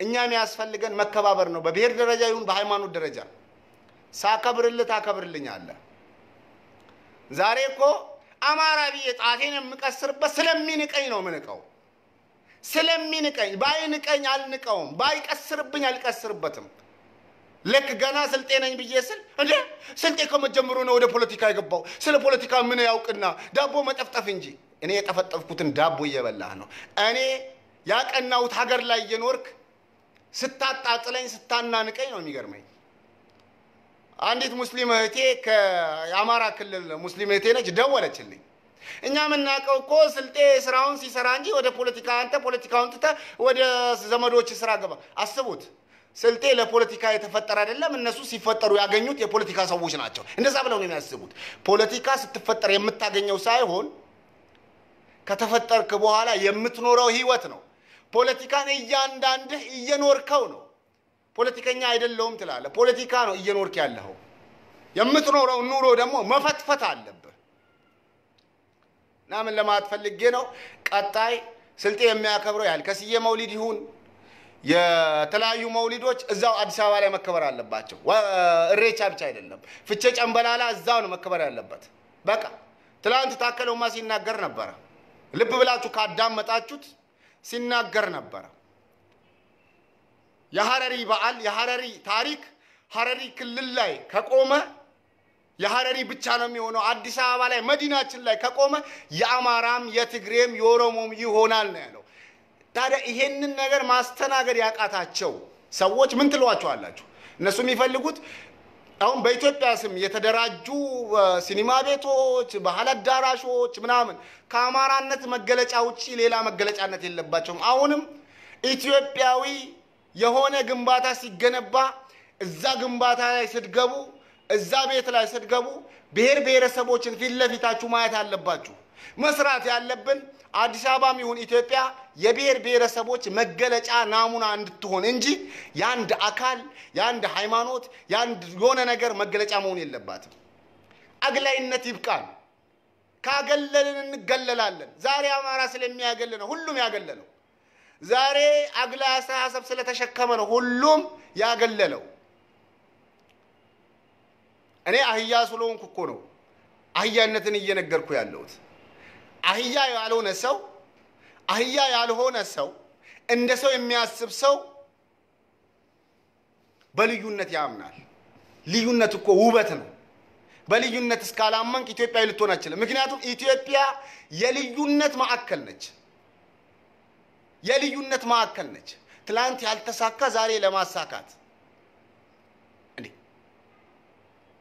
እኛም ያስፈልገን መከባበር ነው በብሔር ደረጃ ይሁን በሃይማኖት ደረጃ ታከብርልኛለህ ዛሬ እኮ አማራ ቢዬ ጣቴን የምቀስርበት ስለሚንቀኝ ነው ምንቀው ስለሚንቀኝ ባይንቀኝ አልንቀውም ባይቀስርብኝ አልቀስርበትም ለክ ገና ስልጤ ነኝ ብዬ ስል እንዴ ስልጤ ከመጀመሩ ነው ወደ ፖለቲካ የገባው ስለ ፖለቲካ ምን ያውቅና ዳቦ መጠፍጠፍ እንጂ እኔ የጠፈጠፍኩትን ዳቦ እየበላህ ነው እኔ ያቀናውት ሀገር ላይ እየኖርክ ስታጣጥለኝ ስታናንቀኝ ነው የሚገርመኝ አንዲት ሙስሊም እህቴ ከአማራ ክልል ሙስሊም እህቴ ነች ደወለችልኝ እኛ ምናቀው እኮ ስልጤ ስራውን ሲሰራ እንጂ ወደ ፖለቲካ አንተ ፖለቲካውን ትተ ወደ ዘመዶች ስራ ገባ አስቡት ስልጤ ለፖለቲካ የተፈጠረ አይደለም እነሱ ሲፈጠሩ ያገኙት የፖለቲካ ሰዎች ናቸው እንደዛ ብለው ነው የሚያስቡት ፖለቲካ ስትፈጠር የምታገኘው ሳይሆን ከተፈጠርክ በኋላ የምትኖረው ህይወት ነው ፖለቲካን እያንዳንድህ እየኖርከው ነው ፖለቲከኛ አይደለም ትላለህ ፖለቲካ ነው እየኖርክ ያለው የምትኖረው ኑሮ ደግሞ መፈትፈት አለበት ናምን ለማትፈልጌ ነው ቀጣይ ስልጤ የሚያከብረው ያል ከስዬ መውሊድ ይሁን የተለያዩ መውሊዶች እዛው አዲስ አበባ ላይ መከበር አለባቸው እሬቻ ብቻ አይደለም ፍቼ ጨምበላላ እዛው ነው መከበር ያለበት በቃ ትላንት ታከለውማ ሲናገር ነበር ልብ ብላችሁ ካዳመጣችሁት ሲናገር ነበር የሐረሪ በዓል የሐረሪ ታሪክ ሐረሪ ክልል ላይ ከቆመ የሐረሪ ብቻ ነው የሚሆነው አዲስ አበባ ላይ መዲናችን ላይ ከቆመ የአማራም የትግሬም የኦሮሞም ይሆናል ነው ያለው ታዲያ ይሄንን ነገር ማስተናገድ ያቃታቸው ሰዎች ምን ትሏቸዋላችሁ እነሱ የሚፈልጉት አሁን በኢትዮጵያ ስም የተደራጁ ሲኒማ ቤቶች ባህል አዳራሾች ምናምን ከአማራነት መገለጫ ውጪ ሌላ መገለጫነት የለባቸውም አሁንም ኢትዮጵያዊ የሆነ ግንባታ ሲገነባ እዛ ግንባታ ላይ ስትገቡ እዛ ቤት ላይ ስትገቡ ብሔር ብሔረሰቦችን ፊት ለፊታችሁ ማየት አለባችሁ መስራት ያለብን አዲስ አበባም ይሁን ኢትዮጵያ የብሔር ብሔረሰቦች መገለጫ ናሙና እንድትሆን እንጂ ያንድ አካል ያንድ ሃይማኖት ያንድ የሆነ ነገር መገለጫ መሆን የለባትም አግላይነት ይብቃል ካገለልን እንገለላለን ዛሬ አማራ ስለሚያገል ነው ሁሉም ያገለለው ዛሬ አግላይ አስተሳሰብ ስለተሸከመ ነው ሁሉም ያገለለው እኔ አህያ ስለሆንኩ እኮ ነው አህያነትን እየነገርኩ ያለሁት አህያ ያልሆነ ሰው እንደ ሰው የሚያስብ ሰው በልዩነት ያምናል ልዩነት እኮ ውበት ነው በልዩነት እስካላመንክ ኢትዮጵያ ልትሆን አትችልም ምክንያቱም ኢትዮጵያ የልዩነት ማዕከል ነች ትላንት ያልተሳካ ዛሬ ለማሳካት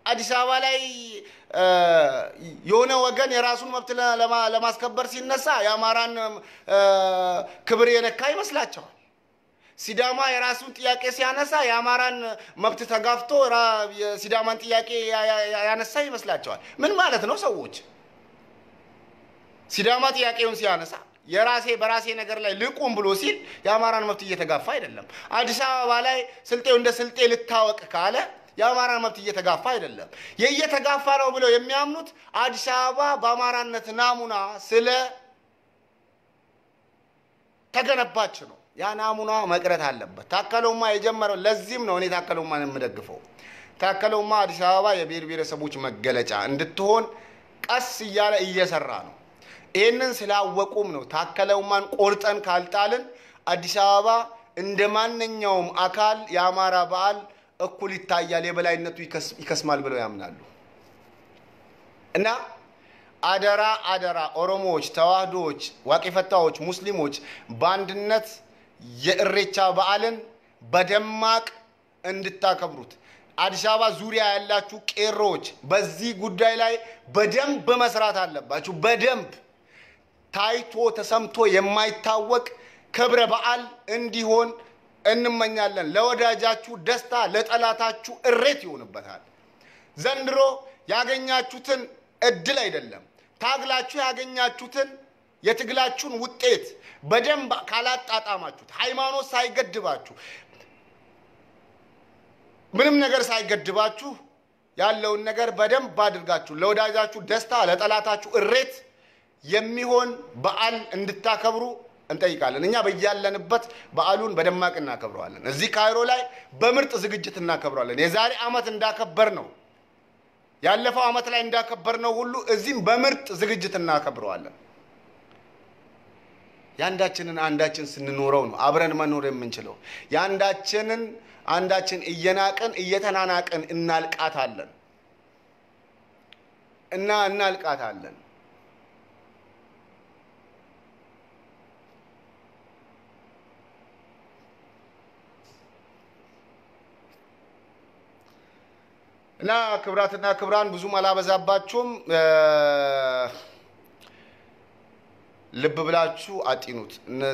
አዲስ አበባ ላይ የሆነ ወገን የራሱን መብት ለማስከበር ሲነሳ ያማራን ክብር የነካ ይመስላቸዋል ሲዳማ የራሱን ጥያቄ ሲያነሳ ያማራን መብት ተጋፍቶ ሲዳማን ጥያቄ ያነሳ ይመስላቸዋል ምን ማለት ነው ሰዎች ሲዳማ ጥያቄውን ሲያነሳ በራሴ ነገር ላይ ልቁም ብሎ ሲል ያማራን መብት እየተጋፋ አይደለም አዲስ አበባ ላይ ስልጤው እንደ ስልጤ ልታወቅ ካለ ያማራን መብት እየተጋፋ አይደለም የየተጋፋ ነው ብለው የሚያምኑት አዲስ አበባ በአማራነት ናሙና ስለ ተገነባች ነው ያ ናሙና መቅረት አለበት ታከለውማ የጀመረው ለዚህም ነው እኔ ታከለውማን የምደግፈው ታከለውማ አዲስ አበባ የብሔር ብሔረሰቦች መገለጫ እንድትሆን ቀስ እያለ እየሰራ ነው ይሄንን ስላወቁም ነው ታከለውማን ቆርጠን ካልጣልን አዲስ አበባ እንደማንኛውም አካል ያማራ በዓል እኩል ይታያል የበላይነቱ ይከስማል ብለው ያምናሉ እና አደራ ኦሮሞዎች ተዋህዶዎች ዋቂፈታዎች ሙስሊሞች ባንድነት የእሬቻ በዓልን በደማቅ እንድታከብሩት አዲስ አበባ ዙሪያ ያላችሁ ቄሮች በዚህ ጉዳይ ላይ በደንብ መስራት አለባችሁ በደንብ ታይቶ ተሰምቶ የማይታወቅ ክብረ በዓል እንዲሆን እንመኛለን ለወዳጃችሁ ደስታ ለጠላታችሁ እሬት ይሆንበታል ዘንድሮ ያገኛችሁትን እድል አይደለም ታግላችሁ ያገኛችሁትን የትግላችሁን ውጤት በደንብ ካላጣጣማችሁት ሃይማኖት ሳይገድባችሁ ምንም ነገር ሳይገድባችሁ ያለውን ነገር በደንብ አድርጋችሁ ለወዳጃችሁ ደስታ ለጠላታችሁ እሬት የሚሆን በዓል እንድታከብሩ እንጠይቃለን እኛ በእያለንበት በዓሉን በደማቅ እናከብረዋለን እዚህ ካይሮ ላይ በምርጥ ዝግጅት እናከብረዋለን የዛሬ አመት እንዳከበር ነው ያለፈው አመት ላይ እንዳከበር ነው ሁሉ እዚህም በምርጥ ዝግጅት እናከብረዋለን አንዳችን ስንኖረው ነው አብረን መኖር የምንችለው አንዳችን እየናቀን እየተናናቀን እናልቃታለን እና ክብራትና ክብራን ብዙ ማላበዛባችሁም ልብ ብላችሁ አጥኑት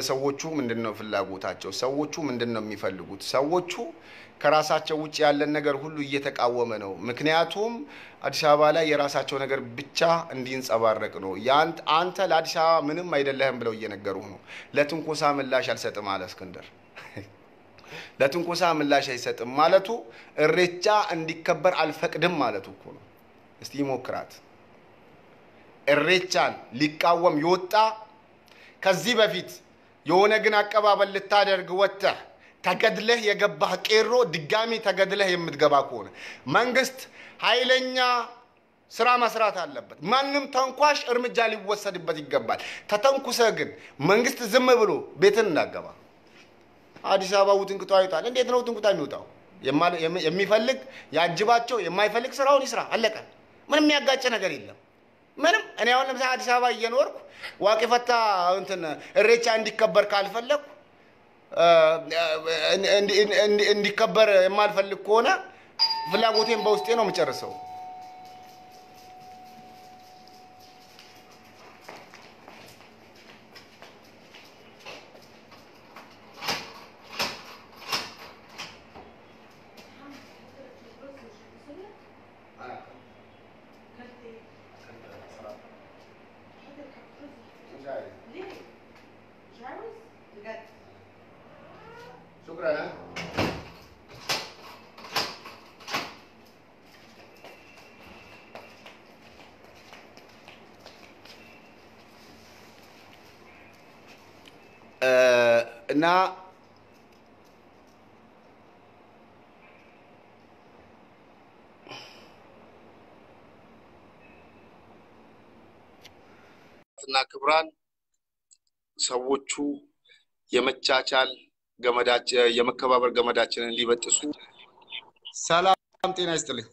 ሰዎቹ ምንድነው ፍላጎታቸው ሰዎቹ ምንድነው የሚፈልጉት ሰዎቹ ከራሳቸው ውጪ ያለን ነገር ሁሉ እየተቃወመ ነው ምክንያቱም አዲስ አበባ ላይ የራሳቸው ነገር ብቻ እንዲንጸባረቅ ነው አንተ ለአዲስ አበባ ምንም አይደለህም ብለው እየነገሩህ ነው ለትንኮሳ ምላሽ አልሰጥም አለ እስክንድር ለትንኮሳ ምላሽ አይሰጥም ማለቱ እሬቻ እንዲከበር አልፈቅድም ማለቱ እኮ ነው እስቲ ሞክራት እሬቻን ሊቃወም ይወጣ ከዚህ በፊት የሆነ ግን አቀባበል ልታደርግ ወጥተህ ተገድለህ የገባህ ቄሮ ድጋሚ ተገድለህ የምትገባ ከሆነ መንግስት ኃይለኛ ስራ መስራት አለበት ማንንም ተንኳሽ እርምጃ ሊወሰድበት ይገባል ተተንኩሰ ግን መንግስት ዝም ብሎ ቤትን እንዳገባ አዲስ አበባ ውጥንቅጧ ይወጣል እንዴት ነው ውጥንቅጧ የሚወጣው የሚፈልግ ያጅባቸው የማይፈልግ ስራውን ይስራ አለቀ ምንም ያጋጨ ነገር የለም ምንም እኔ አሁን ለምሳሌ አዲስ አበባ እየኖርኩ ዋቂፈታ እንትን እሬቻ እንዲከበር ካልፈለኩ እንዲከበር የማልፈልግ ከሆነ ፍላጎቴን በውስጤ ነው የምጨርሰው شكرا እና ክብራን ሰዎቹ የመቻቻል ገመዳችን የመከባበር ገመዳችንን ሊበጥሱ ሰላም ጤና ይስጥልኝ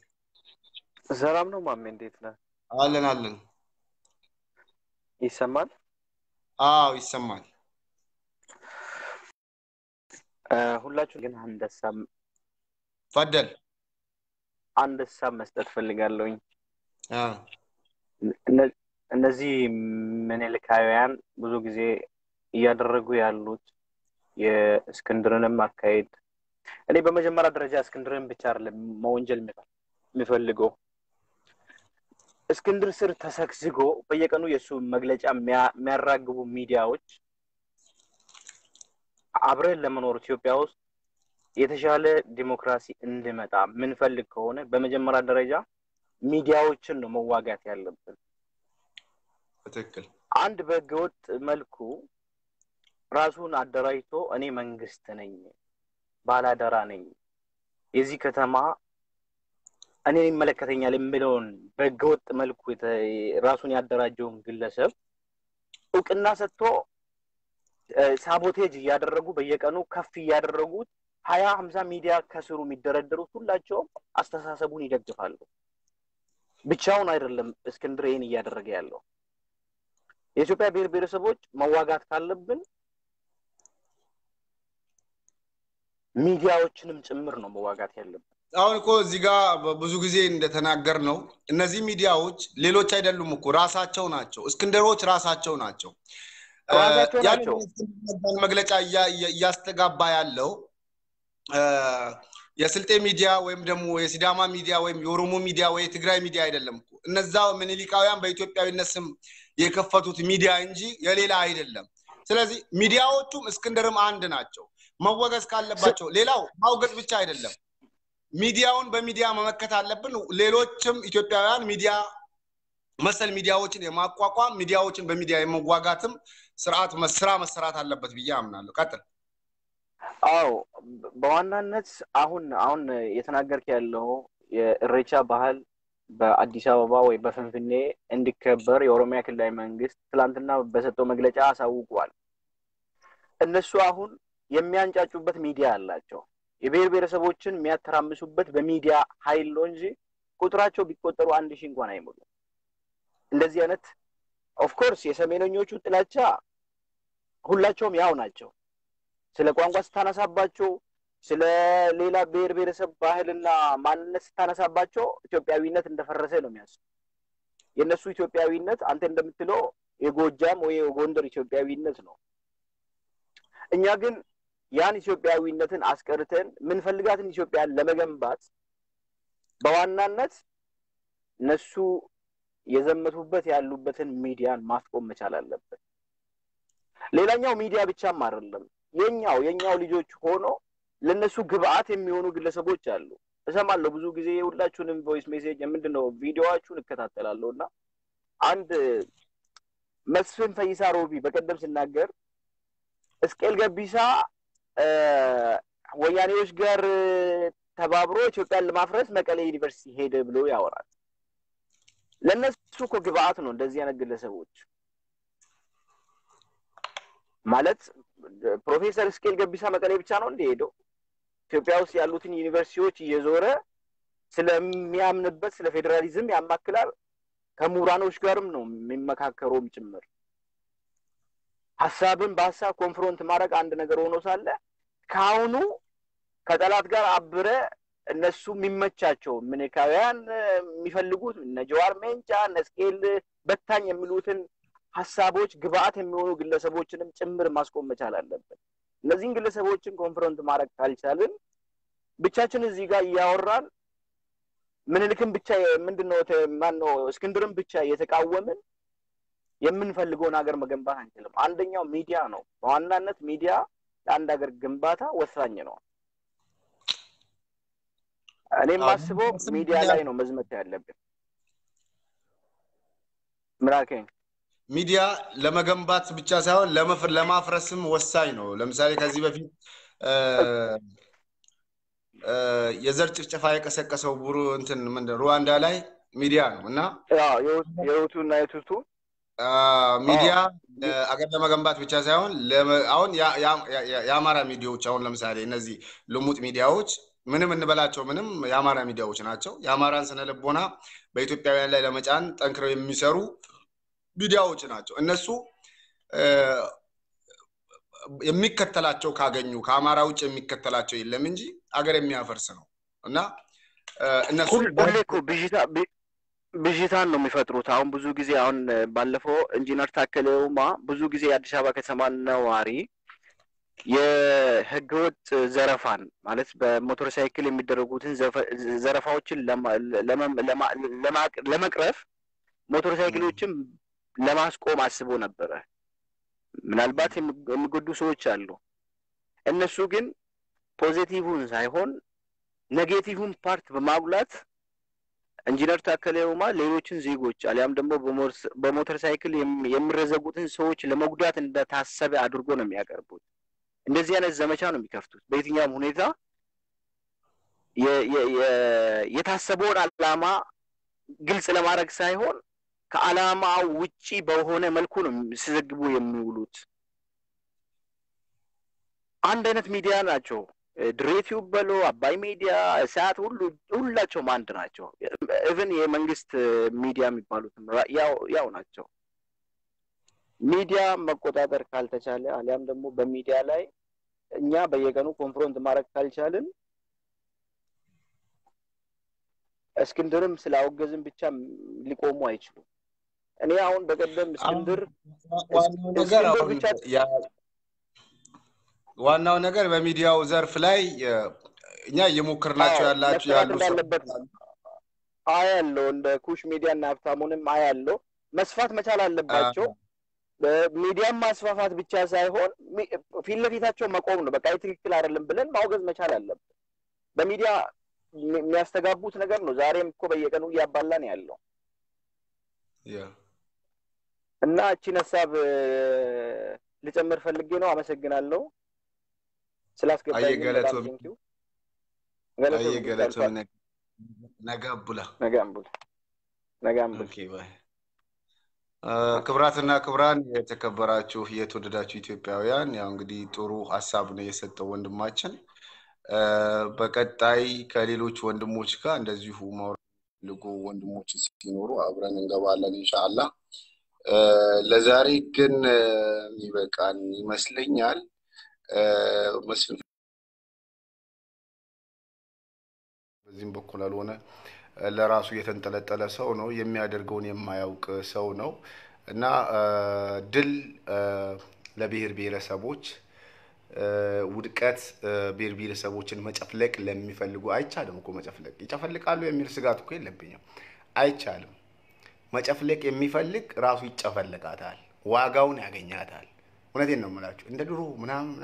ሰላም ነው ማሜ እንዴት ነህ አለን ይሰማል አዎ ይሰማል ሁላችሁ ግን አንድ ሀሳብ መስጠት ፈልጋለሁኝ እነዚህ ምንልካውያን ብዙ ጊዜ እያደረጉ ያሉት የእስክንድርንም አካሄድ እኔ በመጀመሪያ ደረጃ እስክንድርን ብቻ አይደለም መወንጀል የሚፈልገው እስክንድር ስር ተሰክስጎ በየቀኑ የሱ መግለጫ የሚያራግቡ ሚዲያዎች አብረን ለመኖር ኢትዮጵያ ውስጥ የተሻለ ዲሞክራሲ እንዲመጣ ምን ፈልግ ከሆነ በመጀመሪያ ደረጃ ሚዲያዎችን ነው መዋጋት ያለብን በትክክል አንድ በህገወጥ መልኩ ራሱን አደራጅቶ እኔ መንግስት ነኝ ባላደራ ነኝ የዚህ ከተማ እኔ ይመለከተኛል የሚለውን በህገወጥ መልኩ ራሱን ያደራጀውን ግለሰብ እውቅና ሰጥቶ ሳቦቴጅ ያደረጉ በየቀኑ ከፍ ያደረጉት 20-50 ሚዲያ ከስሩ የሚደረደሩት ሁላቸው አስተሳሰቡን ይደግፋሉ ብቻውን አይደለም እስክንድርን ያደረገ ያለው የኢትዮጵያ ብሔረሰቦች መዋጋት ካለብን ሚዲያዎችንም ጭምር ነው መዋጋት ያለብን አሁን እኮ እዚህ ጋር ብዙ ጊዜ እንደተናገር ነው እነዚህ ሚዲያዎች ሌሎች አይደሉም እኮ ራሳቸው ናቸው እስክንድሮች ራሳቸው ናቸው ያለው መግለጫ ያስተጋባ ያለው የስልጤ ሚዲያ ወይም ደግሞ የሲዳማ ሚዲያ ወይም የኦሮሞ ሚዲያ ወይ ትግራይ ሚዲያ አይደለም እኮ እነዛው ምንሊካውያን በኢትዮጵያዊነት ስም የከፈቱት ሚዲያ እንጂ የሌላ አይደለም ስለዚህ ሚዲያዎቹም እስክንድርም አንድ ናቸው መወገዝ ካለባቸው ሌላው ማውገዝ ብቻ አይደለም ሚዲያውን በሚዲያ መመከት አለብን ሌሎችም ኢትዮጵያውያን ሚዲያ መሰል ሚዲያዎችን የማቋቋም ሚዲያዎችን በሚዲያ የመዋጋትም ስርዓት መስራት አለበት ብዬ አምናለሁ ቀጥል አዎ በዋናነት አሁን የተናገርክ ያለው የእሬቻ ባህል በአዲስ አበባ ወይ በፍንፍኔ እንዲከበር የኦሮሚያ ክልላዊ መንግስት ትላንትና በሰጠው መግለጫ አሳውቋል እነሱ አሁን የሚያንጫጩበት ሚዲያ አላቸው የብሔረሰቦችን የሚያተራምሱበት በሚዲያ ኃይል ነው እንጂ ቁጥራቸው ቢቆጠሩ 1000 እንኳን አይሞሉም እንደዚህ አይነት ኦፍ ኮርስ የሰሜነኞቹ ጥላቻ ሁላቸውም ያው ናቸው ስለ ቋንቋ ስታነሳባቸው ስለ ሌላ ብሔረሰብ ባህልና ማንነት ስታነሳባቸው ኢትዮጵያዊነት እንደፈረሰ ነው የሚያስቡ የነሱ ኢትዮጵያዊነት አንተ እንደምትለው የጎጃም ወይ የጎንደር ኢትዮጵያዊነት ነው እኛ ግን ያን ኢትዮጵያዊነትን አስቀርተን ምን ፈልጋትን ኢትዮጵያን ለመገንባት በዋናነት ነሱ የዘመቱበት ያሉበትን ሚዲያን ማስቆም መቻል አለበት ሌላኛው ሚዲያ ብቻም አይደለም የኛው ልጆች ሆኖ ለነሱ ግብአት የሚሆኑ ግለሰቦች አሉ እሰማለሁ ብዙ ጊዜ ሁላችሁንም ቮይስ ሜሴጅ ምንድነው ቪዲዮዋችሁን እከታተላለሁና አንድ መስፍን ፈይሳ ሮቢ በቀደም ሲናገር እስቄል ገቢሳ ወያኔዎች ጋር ተባብሮ ኢትዮጵያን ለማፍረስ መቀሌ ዩኒቨርሲቲ ሄደ ብሎ ያወራል ለነሱ እኮ ግብአት ነው እንደዚህ አይነት ግለሰቦች ማለት ፕሮፌሰር ስኬል ገቢሳ መቀሌ ብቻ ነው እንደሄደው ኢትዮጵያ ውስጥ ያሉትን ዩኒቨርሲቲዎች እየዞረ ስለሚያምንበት ስለ ፌደራሊዝም ያማክላል ከምሁራኖች ጋርም ነው የሚመካከረውም ጭምር ሐሳብን በሐሳብ ኮንፍሮንት ማድረግ አንድ ነገር ሆኖ ሳለ ካሁኑ ከጠላት ጋር አብረ እነሱ የሚመቻቸው ምንካውያን የሚፈልጉት ነጃዋር ሜንጫ ነስኬል በታኝ የሚሉትን ሐሳቦች ግብአት የሚሆኑ ግለሰቦችንም ጭምር ማስቆም መቻል አለበት እነዚህን ግለሰቦችን ኮንፍሮንት ማድረግ ካልቻልን ብቻችን እዚህ ጋር ያወራን ምንልክም ብቻ ምንድነው ማነው እስክንድርም ብቻ የተቃወምን የምንፈልገውን ሀገር መገንባት አንችልም አንደኛው ሚዲያ ነው በዋናነት ሚዲያ ለአንድ ሀገር ግንባታ ወሳኝ ነው እኔም ማስበው ሚዲያ ላይ ነው መዝመት ያለብን ምራከኝ ሚዲያ ለመገንባት ብቻ ሳይሆን ለማፍረስም ወሳኝ ነው ለምሳሌ ከዚህ በፊት የዘር ጭፍጨፋ የቀሰቀሰው ቡሩ እንትን ምንድነው ሩዋንዳ ላይ ሚዲያ ነው እና የሩቱና የቱቱ ሚዲያ አገር ለመገንባት ብቻ ሳይሆን አሁን የአማራ ሚዲያዎች አሁን ለምሳሌ እነዚህ ልሙጥ ሚዲያዎች ምንም እንበላቸው ምንም የአማራ ሚዲያዎች ናቸው የአማራን ስነልቦና በኢትዮጵያውያን ላይ ለመጫን ጠንክረው የሚሰሩ ሚዲያዎች ናቸው እነሱ የሚከተላቸው ካገኙ ከአማራ ውጭ የሚከተላቸው የለም እንጂ አገር የሚያፈርስ ነው እና እነሱ ሁሌኮ ብዥታን ነው የሚፈጥሩት አሁን ብዙ ጊዜ አሁን ባለፈው ኢንጂነር ታከለውማ ብዙ ጊዜ አዲስ አበባ ከተማ ነዋሪ የህገወጥ ዘረፋን ማለት በሞተር ሳይክል የሚደረጉትን ዘረፋዎችን ለማቅረፍ ሞተር ሳይክሎችን ለማስቆም አስቦ ነበር ምናልባት የሚጎዱ ሰዎች አሉ እነሱ ግን ፖዚቲቭን ሳይሆን ኔጌቲቭን ፓርት በማጉላት ኢንጂነር ታከለውማ ሌሎችን ዜጎች አሊያም ደግሞ በሞተር ሳይክል የሚረዘጉትን ሰዎች ለመጉዳት እንደታሰበ አድርጎ ነው የሚያቀርቡት እንደዚህ አይነት ዘመቻ ነው የሚከፍቱት በየትኛውም ሁኔታ የታሰበውን ዓላማ ግልጽ ለማድረግ ሳይሆን ከዓላማው ውጪ በሆነ መልኩ ነው ሲዘግቡ የሚውሉት አንድ አይነት ሚዲያ ናቸው ድሬቲው በሎ አባይ ሚዲያ ሰዓት ሁላቸው አንድ ናቸው ኢቭን የመንግስት ሚዲያ የሚባሉት ያው ናቸው ሚዲያ መቆጣጠር ካልተቻለ አሊያም ደግሞ በሚዲያ ላይ እኛ በየቀኑ ኮንፍሮንት ማድረግ ካልቻልን እስክንድርም ስላወገዝን ብቻ ሊቆሙ አይችሉም እኔ አሁን በቀደም እስክንድር ዋናው ነገር በሚዲያው ዘርፍ ላይ እኛ እየሞከርናቸው ያሉ አያለው እንደ ኩሽ ሚዲያና ሀብታሙንም አያለው መስፋት መቻል አለባቸው በሚዲያም ማስፋፋት ብቻ ሳይሆን ፊት ለፊታቸው መቆም ነው በቃ ትክክል አይደለም ብለን ማውገዝ መቻል አለበት በሚዲያ የሚያስተጋቡት ነገር ነው ዛሬም እኮ በየቀኑ ያባላን ያለው እና እቺን ሐሳብ ልጨምር ፈልጌ ነው አመሰግናለሁ ስላስገባኝ ገለቶ ነጋምቡላ ኦኬ ባይ ክብራትና ክብራን የተከበራችሁ የተወደዳችሁ ኢትዮጵያውያን ያው እንግዲህ ጥሩ ሐሳብ ነው የሰጠው ወንድማችን በቀጣይ ከሌሎች ወንድሞች ጋር እንደዚሁ ማውራልጉ ወንድሞች ሲኖሩ አብረን እንገባለን ኢንሻአላህ ለዛሬ ግን ይበቃን ይመስለኛል መስፍን በዚህም በኩል አልሆነ ለራሱ የተንጠለጠለ ሰው ነው የሚያደርገውን የማያውቅ ሰው ነው እና ድል ለብሔር ብሔረሰቦች ውድቀት ብሔር ብሔረሰቦችን መጨፍለቅ ለሚፈልጉ አይቻልም እኮ መጨፍለቅ ይጨፈልቃሉ የሚል ስጋት እኮ የለብኝም አይቻልም መጨፍለቅ የሚፈልግ ራሱ ይጨፈልቃታል ዋጋውን ያገኛታል እውነቴን ነው የምላችሁ እንደ ድሮ ምናምን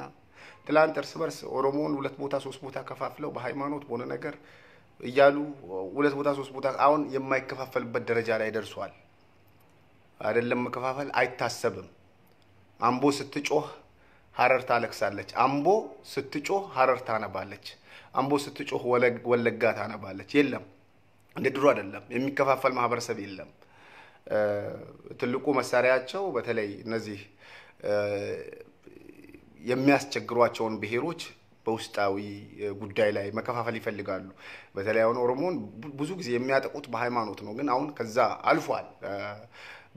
ትላንት እርስ በርስ ኦሮሞን ሁለት ቦታ ሶስት ቦታ ከፋፍለው በሃይማኖት በሆነ ነገር እያሉ ሁለት ቦታ ሶስት ቦታ አሁን የማይከፋፈልበት ደረጃ ላይ ደርሷል አይደለም መከፋፈል አይታሰብም አምቦ ስትጮህ ሐረር ታለቅሳለች አምቦ ስትጮህ ሐረር ታነባለች አምቦ ስትጮህ ወለጋ ታነባለች የለም እንደ ድሮ አይደለም የሚከፋፈል ማህበረሰብ የለም ትልቁ መሳሪያቸው በተለይ እነዚህ የሚያስቸግሯቸውን ብሔሮች በውስጣዊ ጉዳይ ላይ መከፋፈል ይፈልጋሉ። በተለይ አሁን ኦሮሞን ብዙ ጊዜ የሚያጠቁት በሃይማኖት ነው። ግን አሁን ከዛ አልፏል።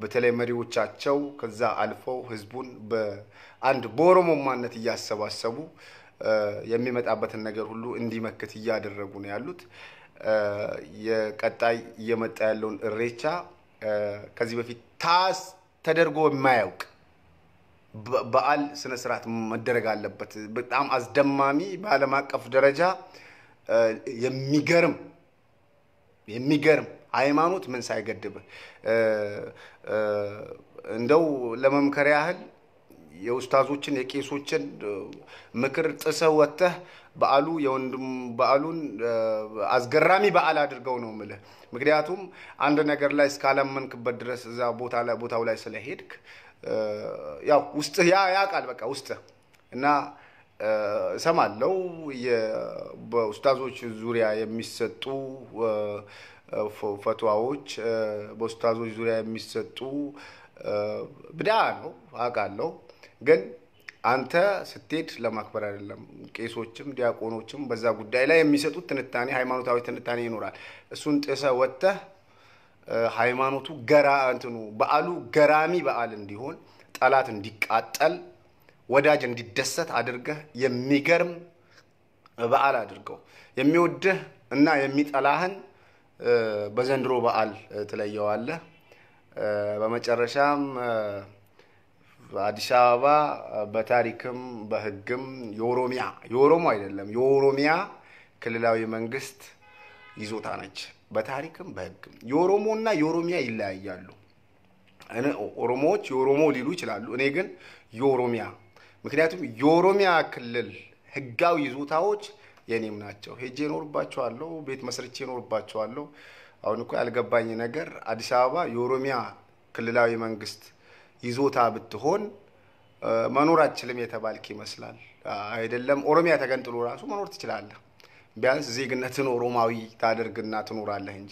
በተለይ መሪዎቻቸው ከዛ አልፈው ህዝቡን በአንድ በኦሮሞማነት እያሰባሰቡ የሚመጣበትን ነገር ሁሉ እንዲመክት እያደረጉ ነው ያሉት። የቀጣይ እየመጣ ያለውን እሬቻ ከዚህ በፊት ተደርጎ የማያውቅ በዓል ስነ ስርዓት መደረግ አለበት። በጣም አስደማሚ በዓለም አቀፍ ደረጃ የሚገርም ሃይማኖት ምን ሳይገድብ እንደው ለመምከር ያህል የኡስታዞችን የቄሶችን ምክር ጥሰው ወጥተህ በዓሉን አስገራሚ በዓል አድርገው ነው ማለት። ምክንያቱም አንድ ነገር ላይ እስካላመንክበት ድረስ እዛ ቦታው ላይ ስለሄድክ ያው ውስጥ ያቃል በቃ ውስጥ እና ሰማለው በኡስታዞች ዙሪያ የሚሰጡ ፈትዋዎች በኡስታዞች ዙሪያ የሚሰጡ ብዳ ነው አቃለው። ግን አንተ ስትሄድ ለማክበር አይደለም። ቄሶችም ዲያቆኖችም በዛ ጉዳይ ላይ የሚሰጡት ትንታኔ ሃይማኖታዊ ትንታኔ ይኖራል። እሱን ጥሰ ወጥተህ ሃይማኖቱ በዓሉ ገራሚ በዓል እንዲሆን ጠላት እንዲቃጠል ወዳጅ እንዲደሰት አድርገህ የሚገርም በዓል አድርገው የሚወድህ እና የሚጠላህን በዘንድሮ በዓል ትለየዋለህ። በመጨረሻም አዲስ አበባ በታሪክም በህግም የኦሮሞ አይደለም የኦሮሚያ ክልላዊ መንግስት ይዞታ ነች። በታሪክም በህግም የኦሮሞና የኦሮሚያ ይለያያሉ። ኦሮሞዎች የኦሮሞ ሊሉ ይችላሉ። እኔ ግን የኦሮሚያ ምክንያቱም የኦሮሚያ ክልል ህጋዊ ይዞታዎች የኔም ናቸው። ሄጄ እኖርባቸዋለሁ፣ ቤት መስርቼ እኖርባቸዋለሁ። አሁን እኮ ያልገባኝ ነገር አዲስ አበባ የኦሮሚያ ክልላዊ መንግስት ይዞታ ብትሆን መኖር አትችልም የተባልክ ይመስላል። አይደለም ኦሮሚያ ተገንጥሎ ራሱ መኖር ትችላለህ። ቢያንስ ዜግነትን ኦሮማዊ ታደርግና ትኖራለህ እንጂ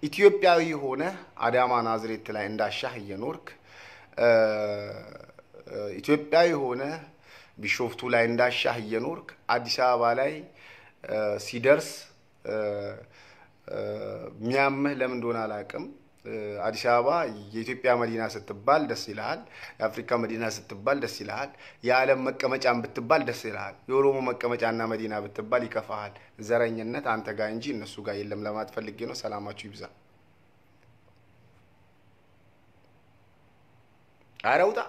ኢትዮጵያዊ ሆነ አዳማ ናዝሬት ላይ እንዳሻህ እየኖርክ ኢትዮጵያዊ ሆነ ቢሾፍቱ ላይ እንዳሻህ እየኖርክ አዲስ አበባ ላይ ሲደርስ ሚያምህ ለምን እንደሆነ አላውቅም። አዲስ አበባ የኢትዮጵያ መዲና ስትባል ደስ ይላል። የአፍሪካ መዲና ስትባል ደስ ይላል። የዓለም መቀመጫን ብትባል ደስ ይላል። የኦሮሞ መቀመጫና መዲና ብትባል ይከፋሃል። ዘረኝነት አንተ ጋር እንጂ እነሱ ጋር የለም ለማለት ፈልጌ ነው። ሰላማችሁ ይብዛ። አረውጣ